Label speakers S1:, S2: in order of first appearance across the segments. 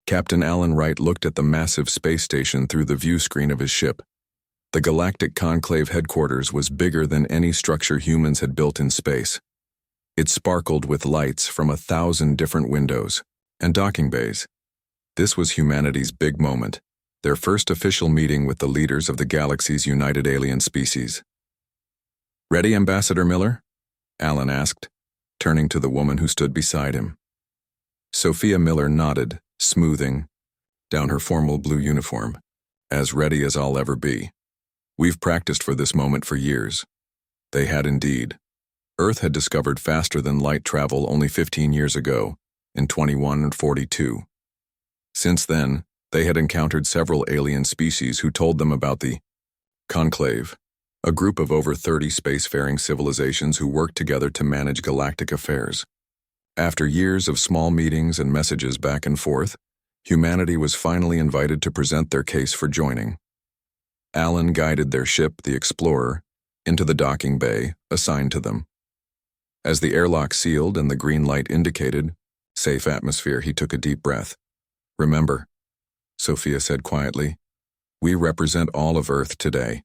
S1: Captain Alan Wright looked at the massive space station through the view screen of his ship. The Galactic Conclave headquarters was bigger than any structure humans had built in space. It sparkled with lights from 1,000 different windows and docking bays. This was humanity's big moment, their first official meeting with the leaders of the galaxy's united alien species. "Ready, Ambassador Miller?" Alan asked, turning to the woman who stood beside him. Sophia Miller nodded, smoothing down her formal blue uniform. "As ready as I'll ever be. We've practiced for this moment for years." They had indeed. Earth had discovered faster than light travel only 15 years ago, in 2142. Since then, they had encountered several alien species who told them about the Conclave, a group of over 30 spacefaring civilizations who worked together to manage galactic affairs. After years of small meetings and messages back and forth, humanity was finally invited to present their case for joining. Alan guided their ship, the Explorer, into the docking bay assigned to them. As the airlock sealed and the green light indicated safe atmosphere, he took a deep breath. "Remember," Sophia said quietly, "we represent all of Earth today."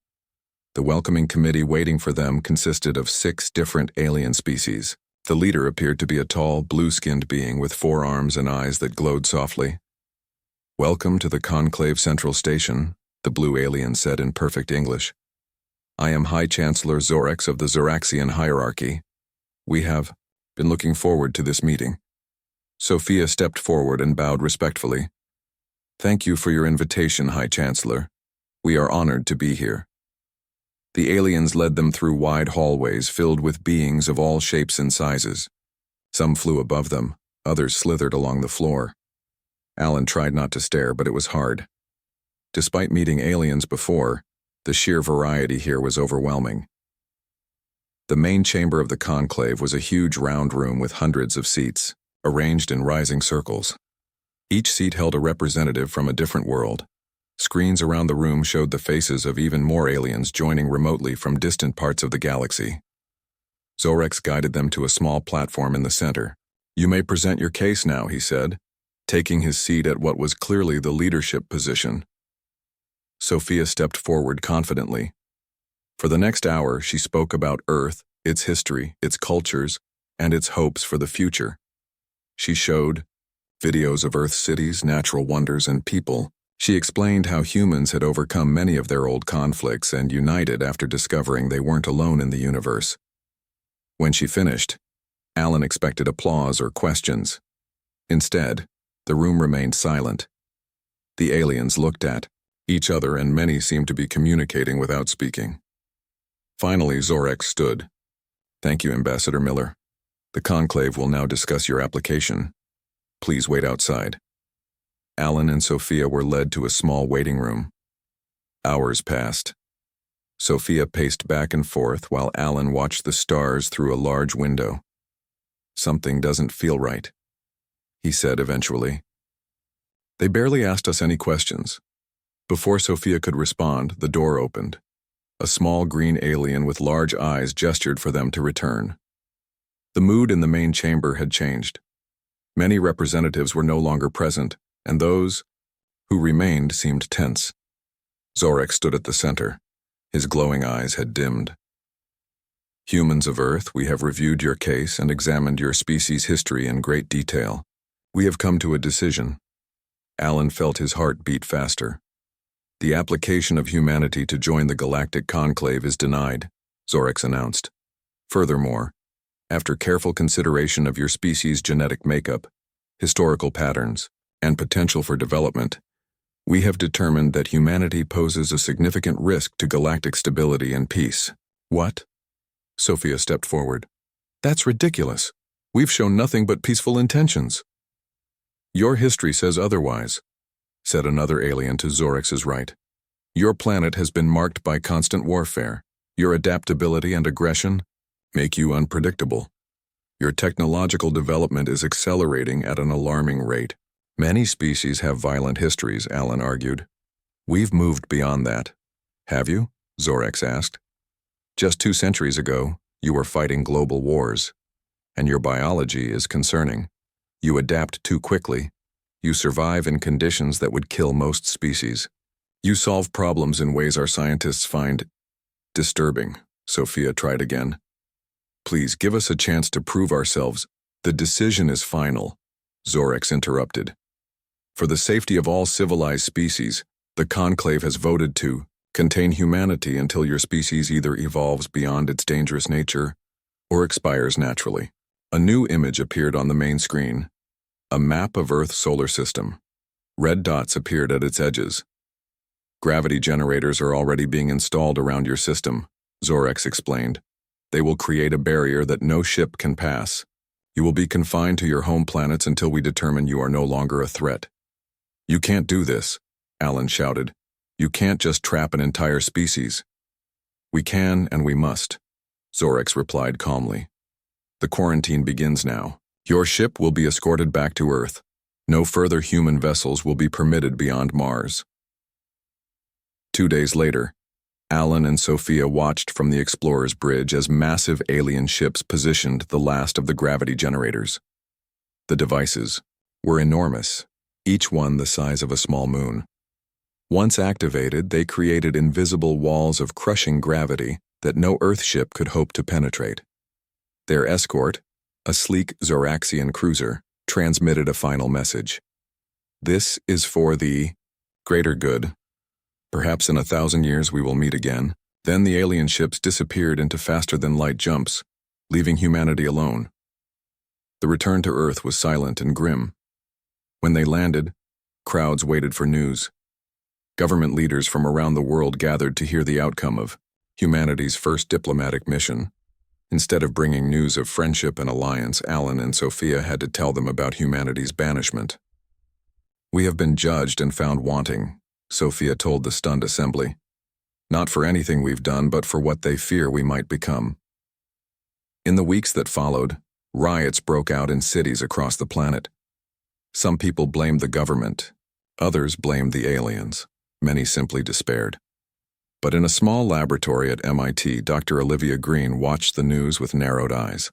S1: The welcoming committee waiting for them consisted of 6 different alien species. The leader appeared to be a tall, blue-skinned being with 4 arms and eyes that glowed softly. "Welcome to the Conclave Central Station," the blue alien said in perfect English. "I am High Chancellor Zorex of the Zoraxian hierarchy. We have been looking forward to this meeting." Sophia stepped forward and bowed respectfully. "Thank you for your invitation, High Chancellor. We are honored to be here." The aliens led them through wide hallways filled with beings of all shapes and sizes. Some flew above them, others slithered along the floor. Alan tried not to stare, but it was hard. Despite meeting aliens before, the sheer variety here was overwhelming. The main chamber of the conclave was a huge round room with hundreds of seats, arranged in rising circles. Each seat held a representative from a different world. Screens around the room showed the faces of even more aliens joining remotely from distant parts of the galaxy. Zorex guided them to a small platform in the center. "You may present your case now," he said, taking his seat at what was clearly the leadership position. Sophia stepped forward confidently. For the next hour, she spoke about Earth, its history, its cultures, and its hopes for the future. She showed videos of Earth's cities, natural wonders, and people. She explained how humans had overcome many of their old conflicts and united after discovering they weren't alone in the universe. When she finished, Alan expected applause or questions. Instead, the room remained silent. The aliens looked at each other, and many seemed to be communicating without speaking. Finally, Zorex stood. "Thank you, Ambassador Miller. The conclave will now discuss your application. Please wait outside." Alan and Sophia were led to a small waiting room. Hours passed. Sophia paced back and forth while Alan watched the stars through a large window. "Something doesn't feel right," he said eventually. "They barely asked us any questions." Before Sophia could respond, the door opened. A small green alien with large eyes gestured for them to return. The mood in the main chamber had changed. Many representatives were no longer present, and those who remained seemed tense. Zorex stood at the center. His glowing eyes had dimmed. "Humans of Earth, we have reviewed your case and examined your species' history in great detail. We have come to a decision." Alan felt his heart beat faster. "The application of humanity to join the Galactic Conclave is denied," Zorex announced. "Furthermore, after careful consideration of your species' genetic makeup, historical patterns, and potential for development, we have determined that humanity poses a significant risk to galactic stability and peace." "What?" Sophia stepped forward. "That's ridiculous. We've shown nothing but peaceful intentions." "Your history says otherwise," said another alien to Zorex's right. "Your planet has been marked by constant warfare. Your adaptability and aggression make you unpredictable. Your technological development is accelerating at an alarming rate. Many species have violent histories," Alan argued. "We've moved beyond that." "Have you?" Zorex asked. "Just 2 centuries ago, you were fighting global wars. And your biology is concerning. You adapt too quickly. You survive in conditions that would kill most species. You solve problems in ways our scientists find disturbing. Sophia tried again. Please, give us a chance to prove ourselves. The decision is final, Zorex interrupted. For the safety of all civilized species, the Conclave has voted to contain humanity until your species either evolves beyond its dangerous nature or expires naturally. A new image appeared on the main screen. A map of Earth's solar system. Red dots appeared at its edges. Gravity generators are already being installed around your system, Zorex explained. They will create a barrier that no ship can pass. You will be confined to your home planets until we determine you are no longer a threat. You can't do this, Alan shouted. You can't just trap an entire species. We can and we must, Zorex replied calmly. The quarantine begins now. Your ship will be escorted back to Earth. No further human vessels will be permitted beyond Mars. 2 days later, Alan and Sophia watched from the Explorer's Bridge as massive alien ships positioned the last of the gravity generators. The devices were enormous, each one the size of a small moon. Once activated, they created invisible walls of crushing gravity that no Earth ship could hope to penetrate. Their escort, a sleek Zoraxian cruiser, transmitted a final message. This is for the greater good. Perhaps in 1,000 years we will meet again. Then the alien ships disappeared into faster-than-light jumps, leaving humanity alone. The return to Earth was silent and grim. When they landed, crowds waited for news. Government leaders from around the world gathered to hear the outcome of humanity's first diplomatic mission. Instead of bringing news of friendship and alliance, Alan and Sophia had to tell them about humanity's banishment. We have been judged and found wanting, Sophia told the stunned assembly. Not for anything we've done, but for what they fear we might become. In the weeks that followed, riots broke out in cities across the planet. Some people blamed the government. Others blamed the aliens. Many simply despaired. But in a small laboratory at MIT, Dr. Olivia Green watched the news with narrowed eyes.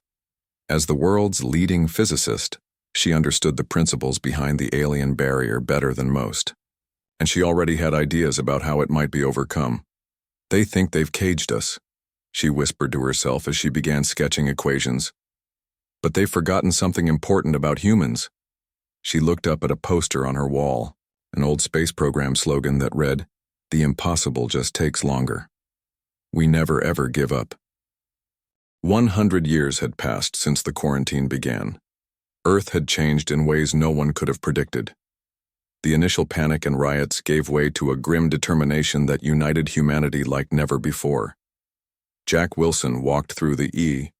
S1: As the world's leading physicist, she understood the principles behind the alien barrier better than most. And she already had ideas about how it might be overcome. They think they've caged us, she whispered to herself as she began sketching equations. But they've forgotten something important about humans. She looked up at a poster on her wall, an old space program slogan that read, "The impossible just takes longer. We never ever give up." 100 years had passed since the quarantine began. Earth had changed in ways no one could have predicted. The initial panic and riots gave way to a grim determination that united humanity like never before. Jack Wilson walked through the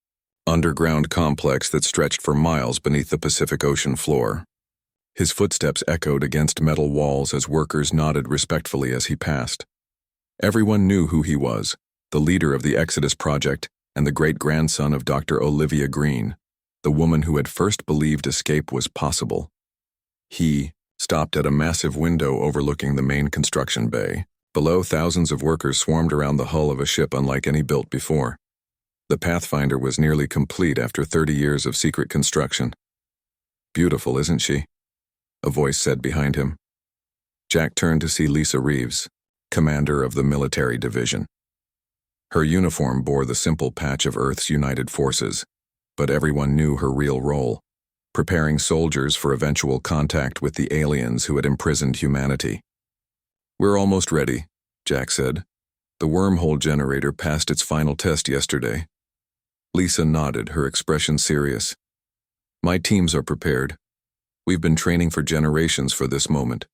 S1: underground complex that stretched for miles beneath the Pacific Ocean floor. His footsteps echoed against metal walls as workers nodded respectfully as he passed. Everyone knew who he was, the leader of the Exodus Project and the great-grandson of Dr. Olivia Green, the woman who had first believed escape was possible. He stopped at a massive window overlooking the main construction bay. Below, thousands of workers swarmed around the hull of a ship unlike any built before. The Pathfinder was nearly complete after 30 years of secret construction. "Beautiful, isn't she?" a voice said behind him. Jack turned to see Lisa Reeves, commander of the military division. Her uniform bore the simple patch of Earth's united forces, but everyone knew her real role, preparing soldiers for eventual contact with the aliens who had imprisoned humanity. "We're almost ready," Jack said. "The wormhole generator passed its final test yesterday." Lisa nodded, her expression serious. "My teams are prepared. We've been training for generations for this moment."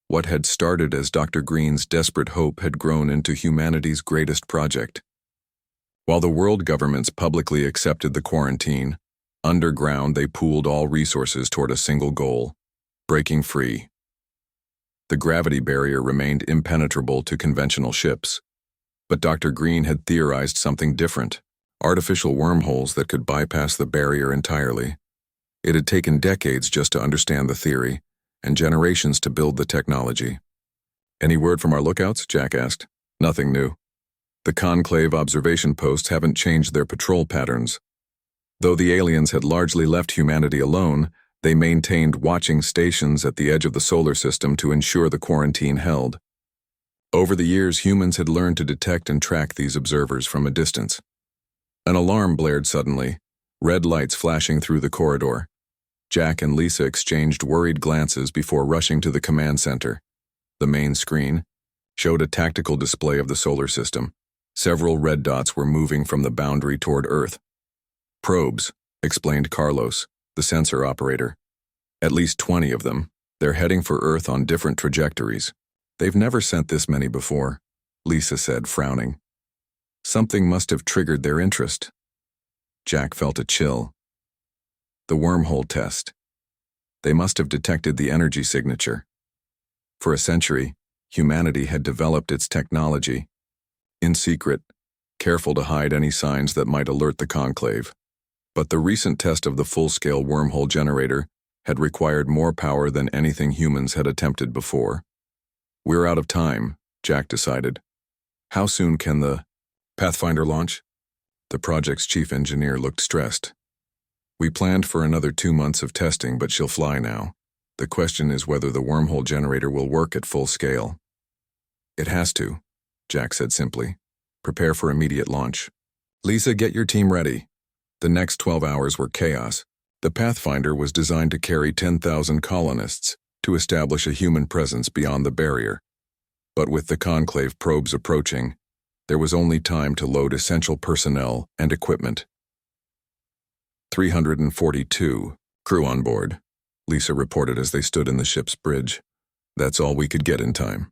S1: What had started as Dr. Green's desperate hope had grown into humanity's greatest project. While the world governments publicly accepted the quarantine, underground they pooled all resources toward a single goal: breaking free. The gravity barrier remained impenetrable to conventional ships, but Dr. Green had theorized something different: artificial wormholes that could bypass the barrier entirely. It had taken decades just to understand the theory, and generations to build the technology. "Any word from our lookouts?" Jack asked. "Nothing new. The Conclave observation posts haven't changed their patrol patterns. Though the aliens had largely left humanity alone, They maintained watching stations at the edge of the solar system to ensure the quarantine held. Over the years, humans had learned to detect and track these observers from a distance. An alarm blared suddenly, red lights flashing through the corridor. Jack and Lisa exchanged worried glances before rushing to the command center. The main screen showed a tactical display of the solar system. Several red dots were moving from the boundary toward Earth. Probes, explained Carlos, the sensor operator. At least 20 of them. They're heading for Earth on different trajectories. They've never sent this many before, Lisa said, frowning. Something must have triggered their interest. Jack felt a chill. The wormhole test. They must have detected the energy signature. For a century, humanity had developed its technology. In secret, careful to hide any signs that might alert the conclave. But the recent test of the full-scale wormhole generator had required more power than anything humans had attempted before. We're out of time, Jack decided. How soon can the Pathfinder launch? The project's chief engineer looked stressed. We planned for another 2 months of testing, but she'll fly now. The question is whether the wormhole generator will work at full scale. It has to, Jack said simply. Prepare for immediate launch. Lisa, get your team ready. The next 12 hours were chaos. The Pathfinder was designed to carry 10,000 colonists to establish a human presence beyond the barrier. But with the conclave probes approaching, there was only time to load essential personnel and equipment. 342 crew on board, Lisa reported as they stood in the ship's bridge. That's all we could get in time.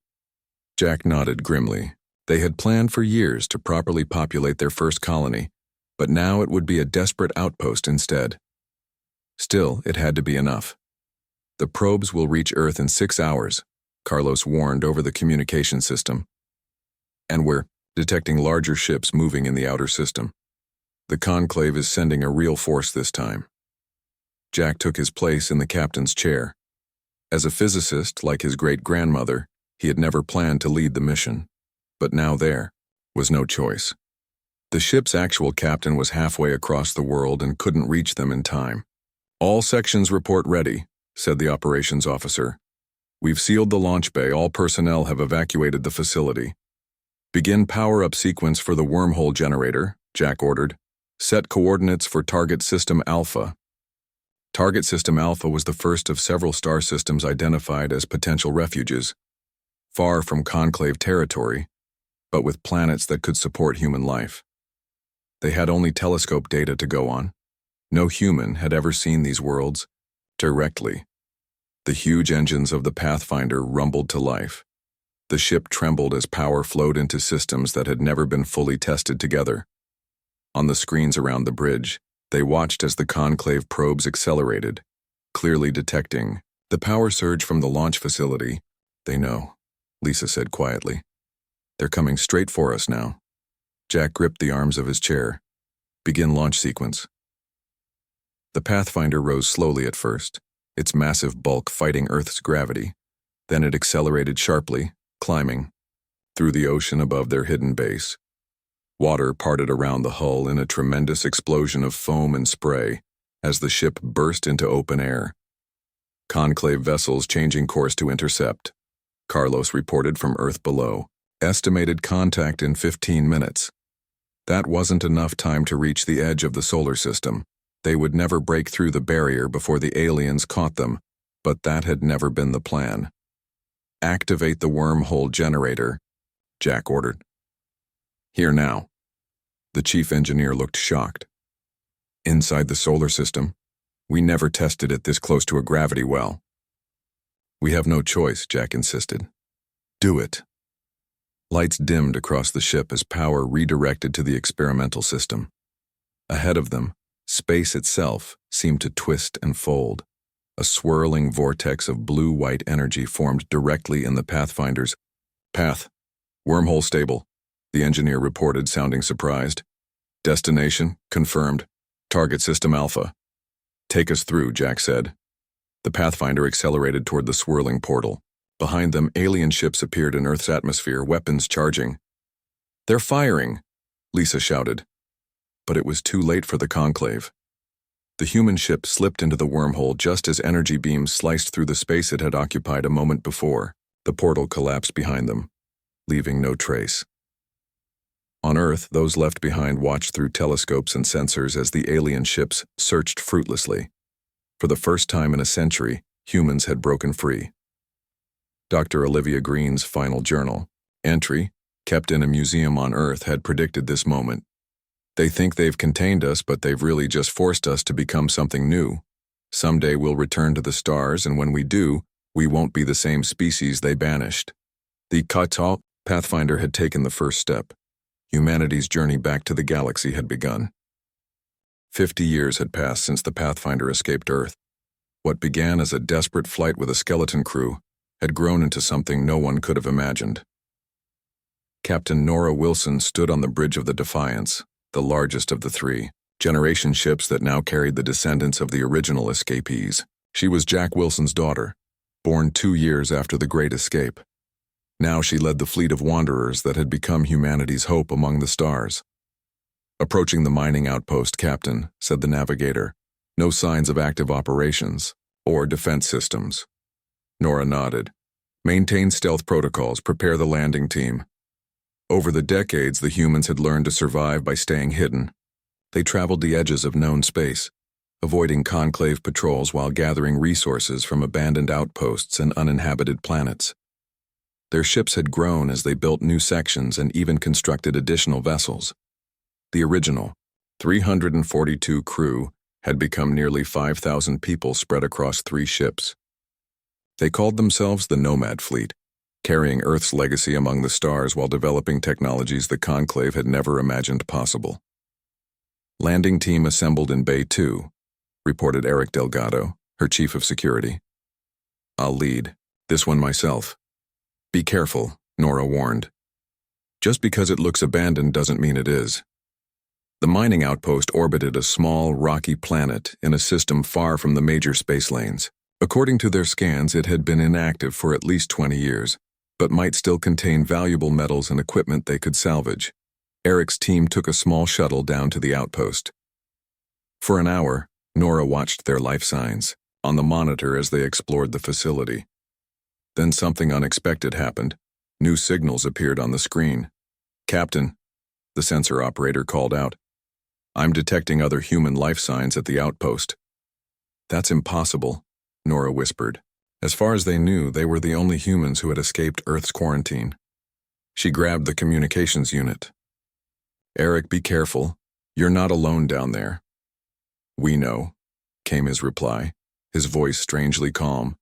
S1: Jack nodded grimly. They had planned for years to properly populate their first colony, but now it would be a desperate outpost instead. Still, it had to be enough. The probes will reach Earth in 6 hours, Carlos warned over the communication system. And we're detecting larger ships moving in the outer system. The conclave is sending a real force this time. Jack took his place in the captain's chair. As a physicist, like his great-grandmother, he had never planned to lead the mission. But now there was no choice. The ship's actual captain was halfway across the world and couldn't reach them in time. All sections report ready, said the operations officer. We've sealed the launch bay. All personnel have evacuated the facility. Begin power-up sequence for the wormhole generator, Jack ordered. Set coordinates for Target System Alpha. Target System Alpha was the first of several star systems identified as potential refuges, far from conclave territory, but with planets that could support human life. They had only telescope data to go on. No human had ever seen these worlds directly. The huge engines of the Pathfinder rumbled to life. The ship trembled as power flowed into systems that had never been fully tested together. On the screens around the bridge, they watched as the conclave probes accelerated, clearly detecting the power surge from the launch facility. They know, Lisa said quietly. They're coming straight for us now. Jack gripped the arms of his chair. Begin launch sequence. The Pathfinder rose slowly at first, its massive bulk fighting Earth's gravity. Then it accelerated sharply, climbing through the ocean above their hidden base. Water parted around the hull in a tremendous explosion of foam and spray as the ship burst into open air. Conclave vessels changing course to intercept, Carlos reported from Earth below. Estimated contact in 15 minutes. That wasn't enough time to reach the edge of the solar system. They would never break through the barrier before the aliens caught them, but that had never been the plan. Activate the wormhole generator, Jack ordered. Here now. The chief engineer looked shocked. Inside the solar system? We never tested it this close to a gravity well. We have no choice, Jack insisted. Do it. Lights dimmed across the ship as power redirected to the experimental system. Ahead of them, space itself seemed to twist and fold. A swirling vortex of blue-white energy formed directly in the Pathfinder's path. Wormhole stable, the engineer reported, sounding surprised. Destination confirmed. Target System Alpha. Take us through, Jack said. The Pathfinder accelerated toward the swirling portal. Behind them, alien ships appeared in Earth's atmosphere, weapons charging. They're firing, Lisa shouted. But it was too late for the conclave. The human ship slipped into the wormhole just as energy beams sliced through the space it had occupied a moment before. The portal collapsed behind them, leaving no trace. On Earth, those left behind watched through telescopes and sensors as the alien ships searched fruitlessly. For the first time in a century, humans had broken free. Dr. Olivia Green's final journal entry, kept in a museum on Earth, had predicted this moment. They think they've contained us, but they've really just forced us to become something new. Someday we'll return to the stars, and when we do, we won't be the same species they banished. The Kata Pathfinder had taken the first step. Humanity's journey back to the galaxy had begun. 50 years had passed since the Pathfinder escaped Earth. What began as a desperate flight with a skeleton crew had grown into something no one could have imagined. Captain Nora Wilson stood on the bridge of the Defiance, the largest of the three generation ships that now carried the descendants of the original escapees. She was Jack Wilson's daughter, born 2 years after the Great Escape. Now she led the fleet of wanderers that had become humanity's hope among the stars. "Approaching the mining outpost, Captain," said the navigator. "No signs of active operations or defense systems." Nora nodded. "Maintain stealth protocols, prepare the landing team." Over the decades, the humans had learned to survive by staying hidden. They traveled the edges of known space, avoiding conclave patrols while gathering resources from abandoned outposts and uninhabited planets. Their ships had grown as they built new sections and even constructed additional vessels. The original 342 crew had become nearly 5,000 people spread across 3 ships. They called themselves the Nomad Fleet, carrying Earth's legacy among the stars while developing technologies the Conclave had never imagined possible. "Landing team assembled in Bay 2, reported Eric Delgado, her chief of security. "I'll lead this one myself." "Be careful," Nora warned. "Just because it looks abandoned doesn't mean it is." The mining outpost orbited a small, rocky planet in a system far from the major space lanes. According to their scans, it had been inactive for at least 20 years, but might still contain valuable metals and equipment they could salvage. Eric's team took a small shuttle down to the outpost. For an hour, Nora watched their life signs on the monitor as they explored the facility. Then something unexpected happened. New signals appeared on the screen. "Captain," the sensor operator called out, "I'm detecting other human life signs at the outpost." "That's impossible," Nora whispered. As far as they knew, they were the only humans who had escaped Earth's quarantine. She grabbed the communications unit. "Eric, be careful. You're not alone down there." "We know," came his reply, his voice strangely calm.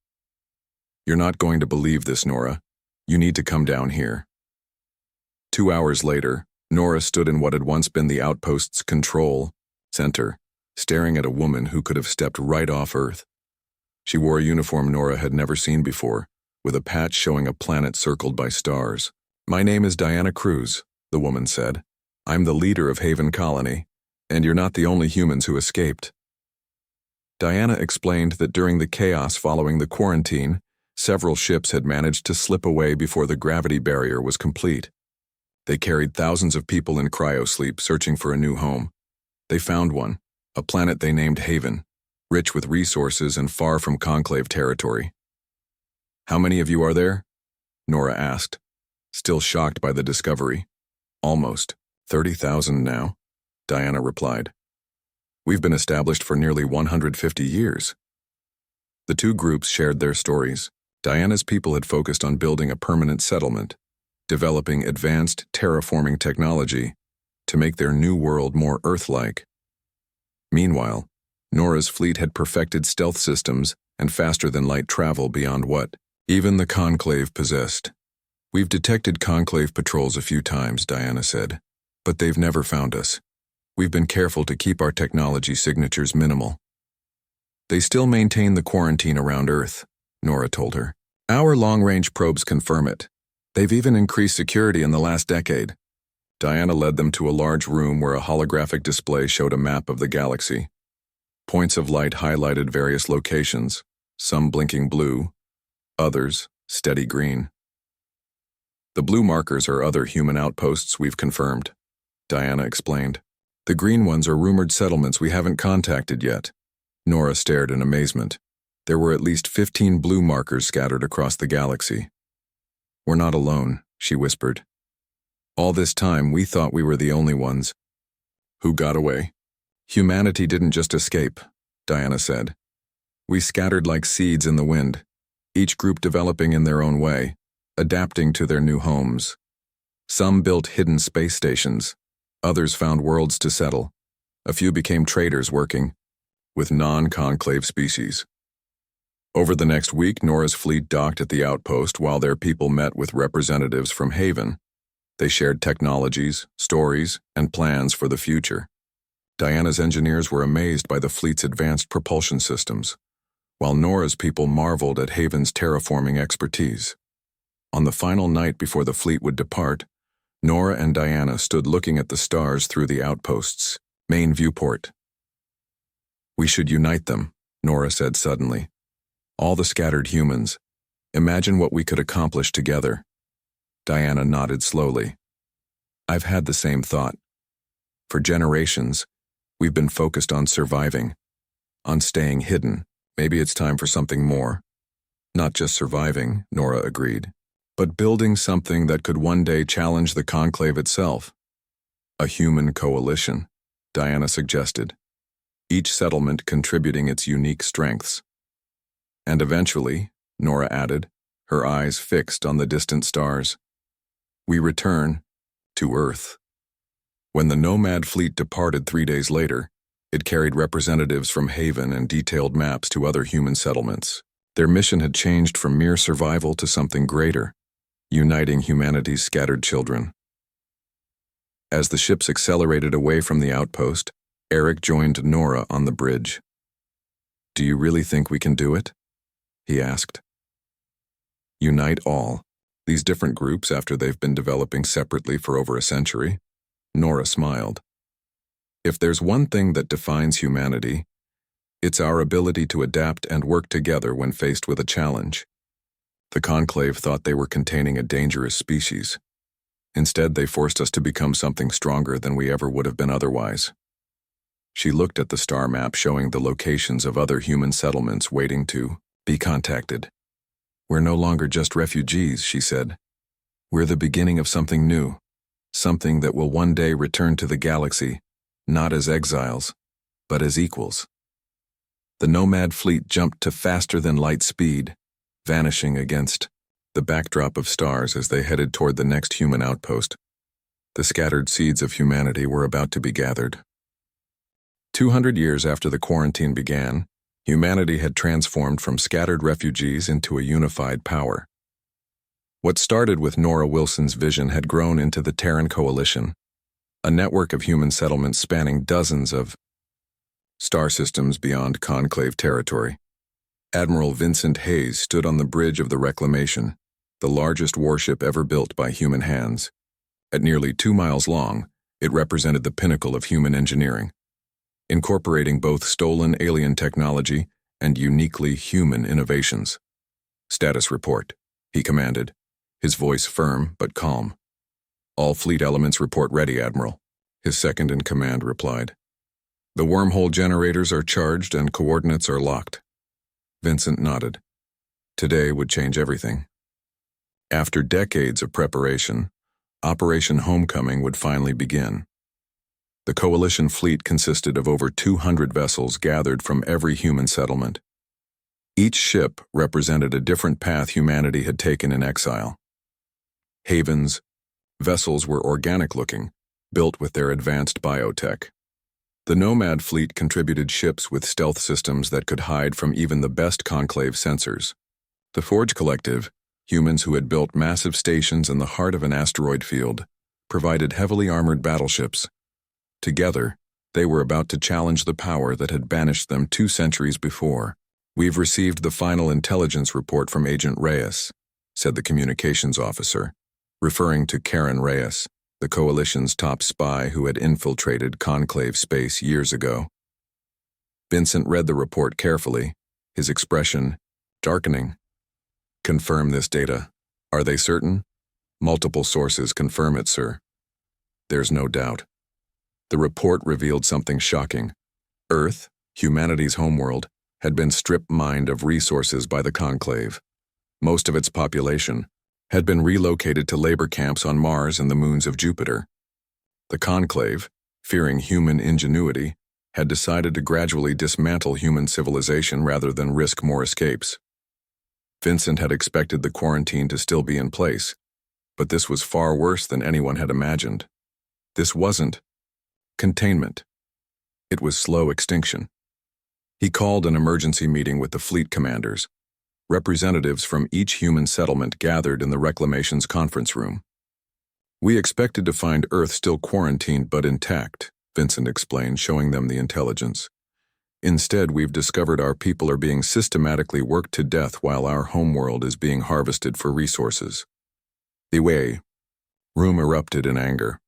S1: "You're not going to believe this, Nora. You need to come down here." 2 hours later, Nora stood in what had once been the outpost's control center, staring at a woman who could have stepped right off Earth. She wore a uniform Nora had never seen before, with a patch showing a planet circled by stars. "My name is Diana Cruz," the woman said. "I'm the leader of Haven Colony, and you're not the only humans who escaped." Diana explained that during the chaos following the quarantine, several ships had managed to slip away before the gravity barrier was complete. They carried thousands of people in cryosleep searching for a new home. They found one, a planet they named Haven, rich with resources and far from Conclave territory. "How many of you are there?" Nora asked, still shocked by the discovery. "Almost 30,000 now," Diana replied. "We've been established for nearly 150 years." The two groups shared their stories. Diana's people had focused on building a permanent settlement, developing advanced terraforming technology to make their new world more Earth-like. Meanwhile, Nora's fleet had perfected stealth systems and faster-than-light travel beyond what even the Conclave possessed. "We've detected Conclave patrols a few times," Diana said, "but they've never found us. We've been careful to keep our technology signatures minimal." "They still maintain the quarantine around Earth," Nora told her. "Our long-range probes confirm it. They've even increased security in the last decade." Diana led them to a large room where a holographic display showed a map of the galaxy. Points of light highlighted various locations, some blinking blue, others steady green. "The blue markers are other human outposts we've confirmed," Diana explained. "The green ones are rumored settlements we haven't contacted yet." Nora stared in amazement. There were at least 15 blue markers scattered across the galaxy. "We're not alone," she whispered. "All this time, we thought we were the only ones who got away." "Humanity didn't just escape," Diana said. "We scattered like seeds in the wind, each group developing in their own way, adapting to their new homes. Some built hidden space stations, others found worlds to settle. A few became traders working with non-conclave species." Over the next week, Nora's fleet docked at the outpost while their people met with representatives from Haven. They shared technologies, stories, and plans for the future. Diana's engineers were amazed by the fleet's advanced propulsion systems, while Nora's people marveled at Haven's terraforming expertise. On the final night before the fleet would depart, Nora and Diana stood looking at the stars through the outpost's main viewport. "We should unite them," Nora said suddenly. "All the scattered humans. Imagine what we could accomplish together." Diana nodded slowly. "I've had the same thought. For generations, we've been focused on surviving, on staying hidden. Maybe it's time for something more." "Not just surviving," Nora agreed, "but building something that could one day challenge the conclave itself." "A human coalition," Diana suggested, "each settlement contributing its unique strengths." "And eventually," Nora added, her eyes fixed on the distant stars, "we return to Earth." When the Nomad fleet departed 3 days later, it carried representatives from Haven and detailed maps to other human settlements. Their mission had changed from mere survival to something greater, uniting humanity's scattered children. As the ships accelerated away from the outpost, Eric joined Nora on the bridge. "Do you really think we can do it?" he asked. "Unite all, these different groups after they've been developing separately for over a century?" Nora smiled. "If there's one thing that defines humanity, it's our ability to adapt and work together when faced with a challenge. The Conclave thought they were containing a dangerous species. Instead, they forced us to become something stronger than we ever would have been otherwise." She looked at the star map showing the locations of other human settlements waiting to be contacted. "We're no longer just refugees," she said. "We're the beginning of something new, something that will one day return to the galaxy, not as exiles, but as equals." The Nomad fleet jumped to faster-than-light speed, vanishing against the backdrop of stars as they headed toward the next human outpost. The scattered seeds of humanity were about to be gathered. 200 years after the quarantine began, humanity had transformed from scattered refugees into a unified power. What started with Nora Wilson's vision had grown into the Terran Coalition, a network of human settlements spanning dozens of star systems beyond conclave territory. Admiral Vincent Hayes stood on the bridge of the Reclamation, the largest warship ever built by human hands. At nearly 2 miles long, it represented the pinnacle of human engineering, incorporating both stolen alien technology and uniquely human innovations. "Status report," he commanded, his voice firm but calm. "All fleet elements report ready, Admiral," his second-in-command replied. "The wormhole generators are charged and coordinates are locked." Vincent nodded. Today would change everything. After decades of preparation, Operation Homecoming would finally begin. The Coalition fleet consisted of over 200 vessels gathered from every human settlement. Each ship represented a different path humanity had taken in exile. Haven's vessels were organic-looking, built with their advanced biotech. The Nomad fleet contributed ships with stealth systems that could hide from even the best conclave sensors. The Forge Collective, humans who had built massive stations in the heart of an asteroid field, provided heavily armored battleships. Together, they were about to challenge the power that had banished them 2 centuries before. "We've received the final intelligence report from Agent Reyes," said the communications officer, referring to Karen Reyes, the Coalition's top spy who had infiltrated conclave space years ago. Vincent read the report carefully, his expression darkening. "Confirm this data. Are they certain?" "Multiple sources confirm it, sir." "There's no doubt." The report revealed something shocking. Earth, Humanity's homeworld had been strip-mined of resources by the Conclave. Most of its population had been relocated to labor camps on Mars and the moons of Jupiter. The Conclave, fearing human ingenuity, had decided to gradually dismantle human civilization rather than risk more escapes. Vincent had expected the quarantine to still be in place, but this was far worse than anyone had imagined. This wasn't containment. It was slow extinction. He called an emergency meeting with the fleet commanders. Representatives from each human settlement gathered in the Reclamation's conference room. "We expected to find Earth still quarantined but intact," Vincent explained, showing them the intelligence. "Instead, we've discovered our people are being systematically worked to death while our homeworld is being harvested for resources." The room erupted in anger.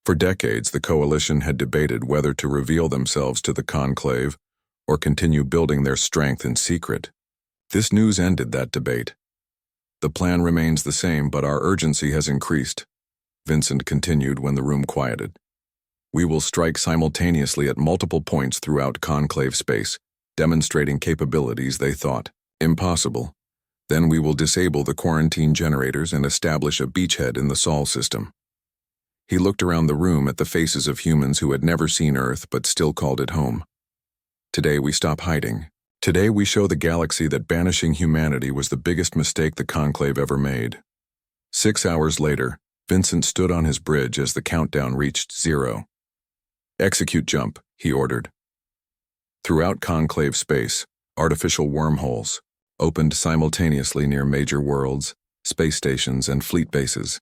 S1: For decades, the Coalition had debated whether to reveal themselves to the Conclave or continue building their strength in secret. This news ended that debate. "The plan remains the same, but our urgency has increased," Vincent continued when the room quieted. "We will strike simultaneously at multiple points throughout Conclave space, demonstrating capabilities they thought impossible. Then we will disable the quarantine generators and establish a beachhead in the Sol system." He looked around the room at the faces of humans who had never seen Earth but still called it home. "Today we stop hiding. Today we show the galaxy that banishing humanity was the biggest mistake the Conclave ever made." 6 hours later, Vincent stood on his bridge as the countdown reached 0. "Execute jump," he ordered. Throughout Conclave space, artificial wormholes opened simultaneously near major worlds, space stations, and fleet bases.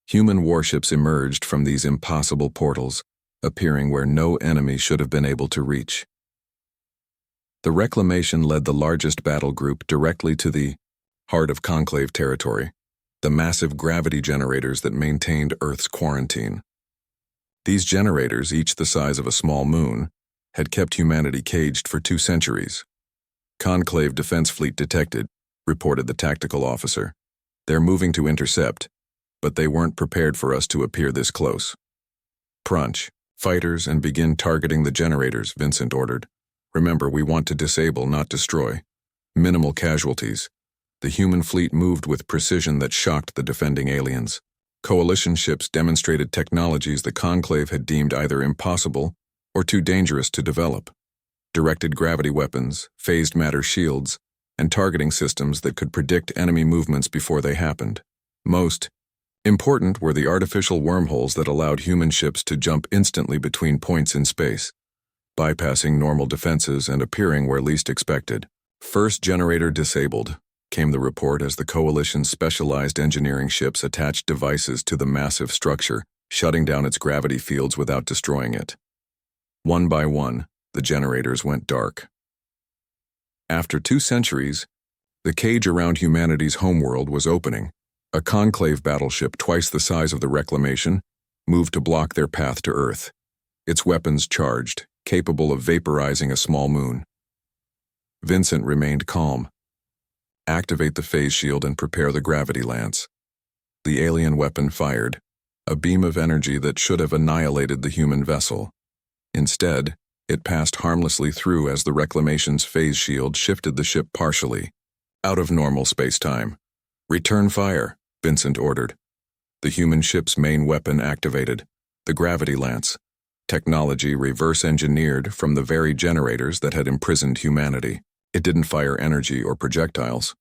S1: Human warships emerged from these impossible portals, appearing where no enemy should have been able to reach. The Reclamation led the largest battle group directly to the heart of Conclave territory, the massive gravity generators that maintained Earth's quarantine. These generators, each the size of a small moon, had kept humanity caged for 2 centuries. "Conclave Defense Fleet detected," reported the tactical officer. "They're moving to intercept, but they weren't prepared for us to appear this close." "Crunch fighters and begin targeting the generators," Vincent ordered. "Remember, we want to disable, not destroy. Minimal casualties." The human fleet moved with precision that shocked the defending aliens. Coalition ships demonstrated technologies the Conclave had deemed either impossible or too dangerous to develop. Directed gravity weapons, phased matter shields, and targeting systems that could predict enemy movements before they happened. Most important were the artificial wormholes that allowed human ships to jump instantly between points in space, bypassing normal defenses and appearing where least expected. "First generator disabled," came the report as the Coalition's specialized engineering ships attached devices to the massive structure, shutting down its gravity fields without destroying it. One by one, the generators went dark. After 2 centuries, the cage around humanity's homeworld was opening. A Conclave battleship twice the size of the Reclamation moved to block their path to Earth, its weapons charged, capable of vaporizing a small moon. Vincent remained calm. "Activate the phase shield and prepare the gravity lance." The alien weapon fired, a beam of energy that should have annihilated the human vessel. Instead, it passed harmlessly through as the Reclamation's phase shield shifted the ship partially, out of normal space-time. "Return fire," Vincent ordered. The human ship's main weapon activated, the gravity lance, technology reverse-engineered from the very generators that had imprisoned humanity. It didn't fire energy or projectiles.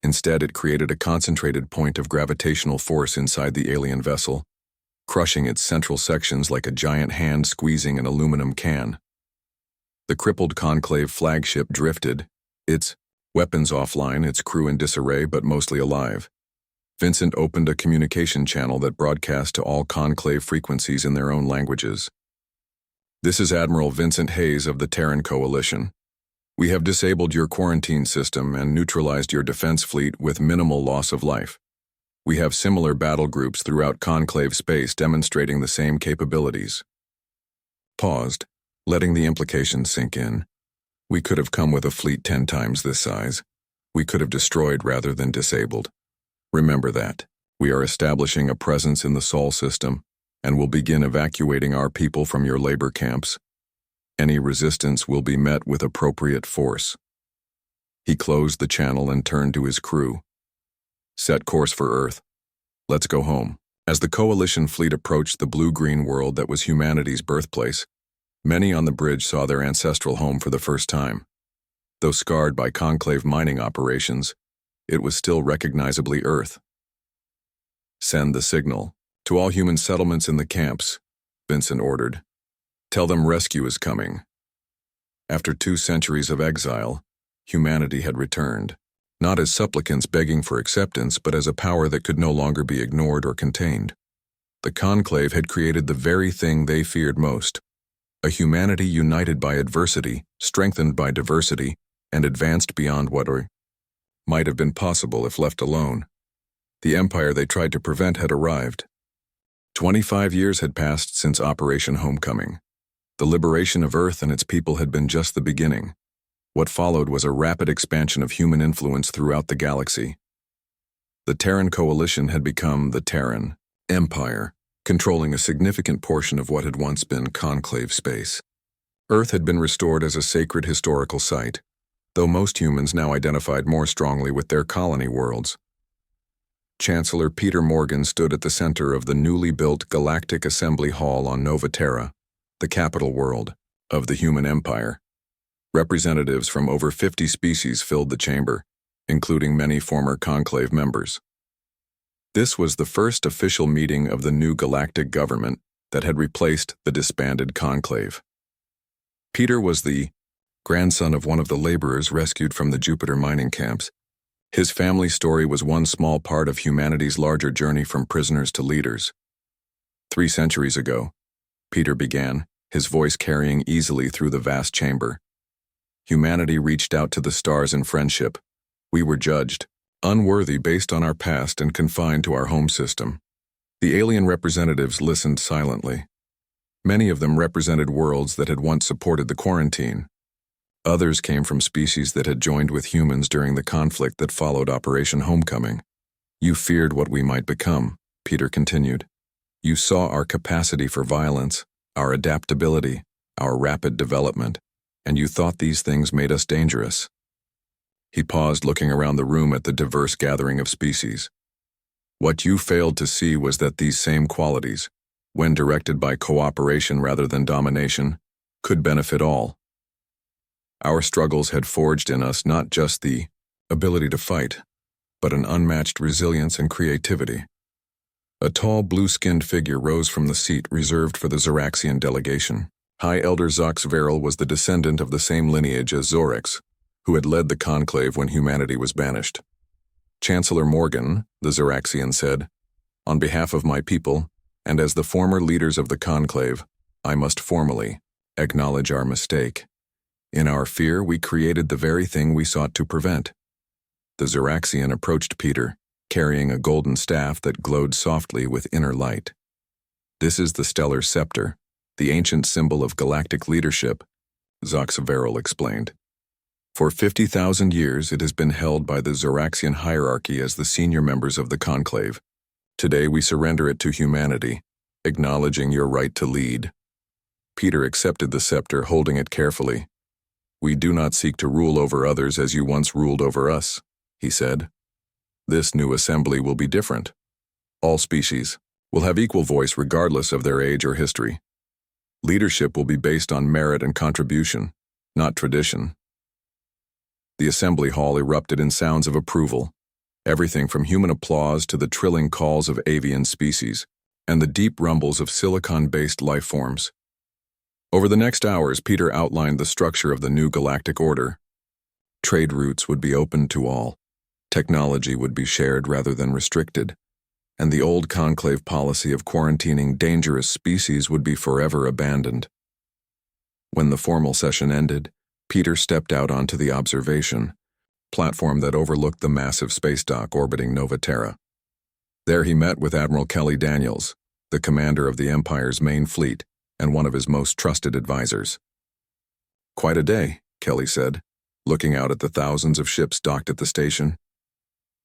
S1: Instead, it created a concentrated point of gravitational force inside the alien vessel, crushing its central sections like a giant hand squeezing an aluminum can. The crippled Conclave flagship drifted, its weapons offline, its crew in disarray but mostly alive. Vincent opened a communication channel that broadcast to all Conclave frequencies in their own languages. "This is Admiral Vincent Hayes of the Terran Coalition. We have disabled your quarantine system and neutralized your defense fleet with minimal loss of life. We have similar battle groups throughout Conclave space demonstrating the same capabilities." Paused, letting the implications sink in. "We could have come with a fleet 10 times this size. We could have destroyed rather than disabled. Remember that. We are establishing a presence in the Sol system and will begin evacuating our people from your labor camps. Any resistance will be met with appropriate force. He closed the channel and turned to his crew. Set course for Earth. Let's go home. As the Coalition fleet approached the blue-green world that was humanity's birthplace, many on the bridge saw their ancestral home for the first time. Though scarred by conclave mining operations, it was still recognizably Earth. Send the signal. To all human settlements in the camps, Vincent ordered. Tell them rescue is coming. After 2 centuries of exile, humanity had returned, not as supplicants begging for acceptance, but as a power that could no longer be ignored or contained. The Conclave had created the very thing they feared most, a humanity united by adversity, strengthened by diversity, and advanced beyond what might have been possible if left alone. The empire they tried to prevent had arrived. 25 years had passed since Operation Homecoming. The liberation of Earth and its people had been just the beginning. What followed was a rapid expansion of human influence throughout the galaxy. The Terran Coalition had become the Terran Empire, controlling a significant portion of what had once been conclave space. Earth had been restored as a sacred historical site, though most humans now identified more strongly with their colony worlds. Chancellor Peter Morgan stood at the center of the newly built Galactic Assembly Hall on Nova Terra, the capital world of the human empire. Representatives from over 50 species filled the chamber, including many former conclave members. This was the first official meeting of the new galactic government that had replaced the disbanded conclave. Peter was the grandson of one of the laborers rescued from the Jupiter mining camps. His family story was one small part of humanity's larger journey from prisoners to leaders. 3 centuries ago, Peter began, his voice carrying easily through the vast chamber. Humanity reached out to the stars in friendship. We were judged, unworthy based on our past and confined to our home system. The alien representatives listened silently. Many of them represented worlds that had once supported the quarantine. Others came from species that had joined with humans during the conflict that followed Operation Homecoming. You feared what we might become, Peter continued. You saw our capacity for violence, our adaptability, our rapid development, and you thought these things made us dangerous. He paused, looking around the room at the diverse gathering of species. What you failed to see was that these same qualities, when directed by cooperation rather than domination, could benefit all. Our struggles had forged in us not just the ability to fight, but an unmatched resilience and creativity. A tall, blue-skinned figure rose from the seat reserved for the Zoraxian delegation. High Elder Zox Veril was the descendant of the same lineage as Zorix, who had led the conclave when humanity was banished. Chancellor Morgan, the Zoraxian said, "On behalf of my people, and as the former leaders of the conclave, I must formally acknowledge our mistake. In our fear, we created the very thing we sought to prevent." The Zoraxian approached Peter, carrying a golden staff that glowed softly with inner light. "This is the stellar scepter, the ancient symbol of galactic leadership," Zox Veril explained. "For 50,000 years, it has been held by the Zoraxian hierarchy as the senior members of the conclave. Today, we surrender it to humanity, acknowledging your right to lead." Peter accepted the scepter, holding it carefully. "We do not seek to rule over others as you once ruled over us," he said. "This new assembly will be different. All species will have equal voice regardless of their age or history. Leadership will be based on merit and contribution, not tradition." The assembly hall erupted in sounds of approval, everything from human applause to the trilling calls of avian species, and the deep rumbles of silicon-based life forms. Over the next hours, Peter outlined the structure of the new galactic order. Trade routes would be open to all, technology would be shared rather than restricted, and the old conclave policy of quarantining dangerous species would be forever abandoned. When the formal session ended, Peter stepped out onto the observation platform that overlooked the massive space dock orbiting Nova Terra. There he met with Admiral Kelly Daniels, the commander of the Empire's main fleet, and one of his most trusted advisors. "Quite a day," Kelly said, looking out at the thousands of ships docked at the station.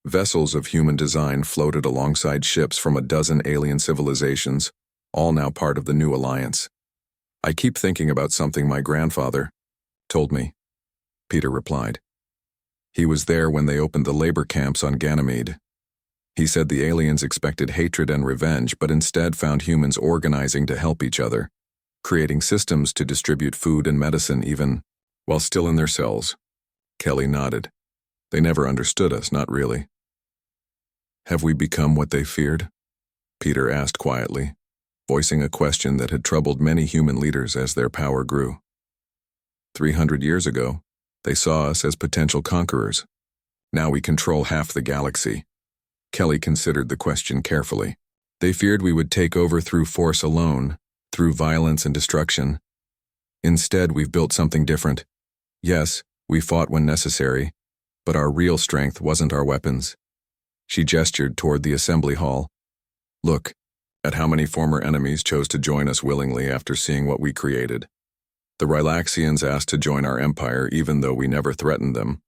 S1: Vessels of human design floated alongside ships from a dozen alien civilizations, all now part of the new alliance. I keep thinking about something my grandfather told me, Peter replied. He was there when they opened the labor camps on Ganymede. He said the aliens expected hatred and revenge, but instead found humans organizing to help each other, creating systems to distribute food and medicine even while still in their cells. Kelly nodded. They never understood us, not really. Have we become what they feared? Peter asked quietly, voicing a question that had troubled many human leaders as their power grew. 300 years ago, they saw us as potential conquerors. Now we control half the galaxy. Kelly considered the question carefully. They feared we would take over through force alone, through violence and destruction. Instead, we've built something different. Yes, we fought when necessary, but our real strength wasn't our weapons. She gestured toward the assembly hall. Look at how many former enemies chose to join us willingly after seeing what we created. The Rylaxians asked to join our empire even though we never threatened them.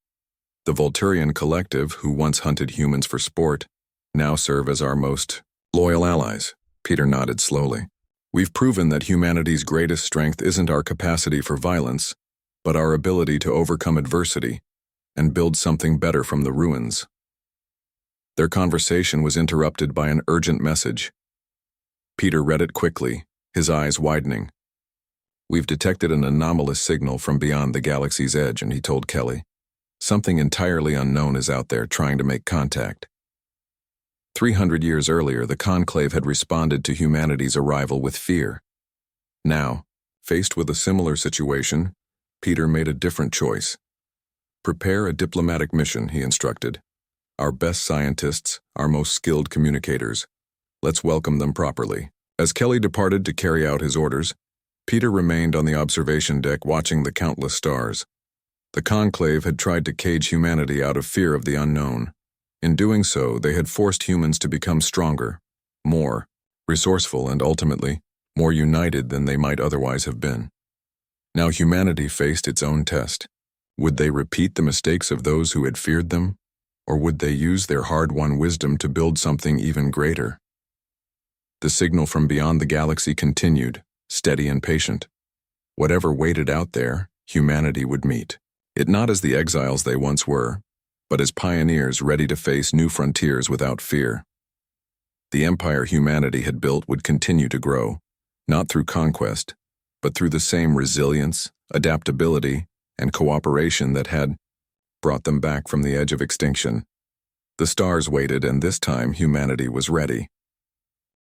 S1: The Volturian collective, who once hunted humans for sport, now serve as our most loyal allies. Peter nodded slowly. We've proven that humanity's greatest strength isn't our capacity for violence, but our ability to overcome adversity and build something better from the ruins. Their conversation was interrupted by an urgent message. Peter read it quickly, his eyes widening. We've detected an anomalous signal from beyond the galaxy's edge, and he told Kelly. Something entirely unknown is out there trying to make contact. 300 years earlier, the Conclave had responded to humanity's arrival with fear. Now, faced with a similar situation, Peter made a different choice. Prepare a diplomatic mission, he instructed. Our best scientists, our most skilled communicators. Let's welcome them properly. As Kelly departed to carry out his orders, Peter remained on the observation deck watching the countless stars. The Conclave had tried to cage humanity out of fear of the unknown. In doing so, they had forced humans to become stronger, more resourceful, and ultimately, more united than they might otherwise have been. Now humanity faced its own test. Would they repeat the mistakes of those who had feared them, or would they use their hard-won wisdom to build something even greater? The signal from beyond the galaxy continued, steady and patient. Whatever waited out there, humanity would meet. It not as the exiles they once were, but as pioneers ready to face new frontiers without fear. The empire humanity had built would continue to grow, not through conquest, but through the same resilience, adaptability, and cooperation that had brought them back from the edge of extinction. The stars waited, and this time humanity was ready.